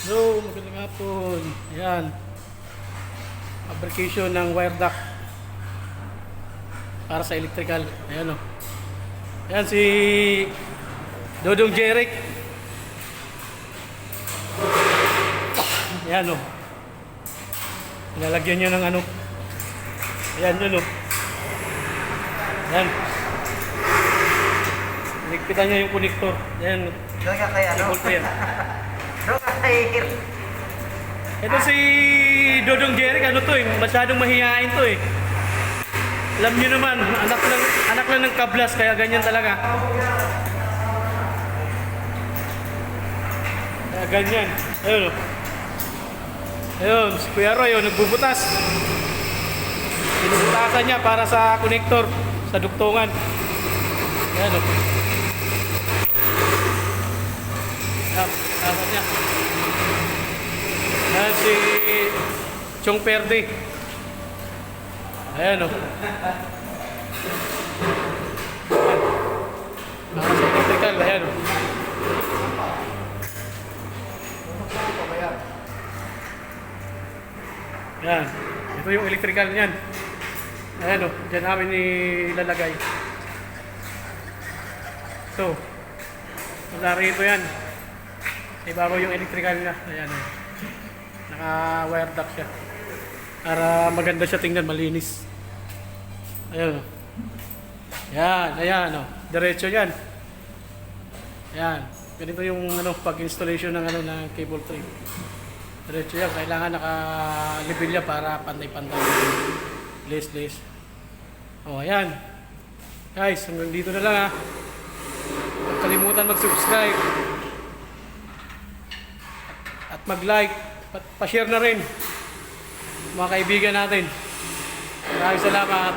Hello, magandang hapon. Ayan. Fabrication ng wire duct para sa electrical. Ayan o. Ayan si Dodong Jeric. Ayan o. Nilalagyan niya ng ano. Ayan yun o. Ayan. Niligpitan niya yung connector. Ayan. Doon ka kay ano? Cable ko yan. Doon ka kay... Ito si Dodong Jeric, ano to eh, masyadong mahihain to eh. Alam niyo naman, anak lang ng kablas, kaya ganyan talaga. Kaya ganyan. Ayun o. Ayun, si Kuya Roy, oh, nagbubutas. Binubutasan niya para sa connector, sa dugtungan. Ayan o. Ayan, niya. Ayan si Chong Perde. Ayan o. Para sa electrical, ayan o. Ayan. Ito yung electrical niyan. Ayan o. Diyan namin ilalagay. So, wala rito yan. Ibabaw yung electrical niya. Ayan o. Naka-wire duct siya. Para maganda siya tingnan, malinis. Ayan o. Ayan, ayan o. Diretso yan. Ayan. Ganito yung pag-installation ng ng cable tray. Diretso yan. Kailangan naka-level yan para pantay-pantay. Lace. O, ayan. Guys, hanggang dito na lang ha. Huwag kalimutan mag-subscribe. At mag-like. Pa-share na rin mga kaibigan natin. Maraming salamat.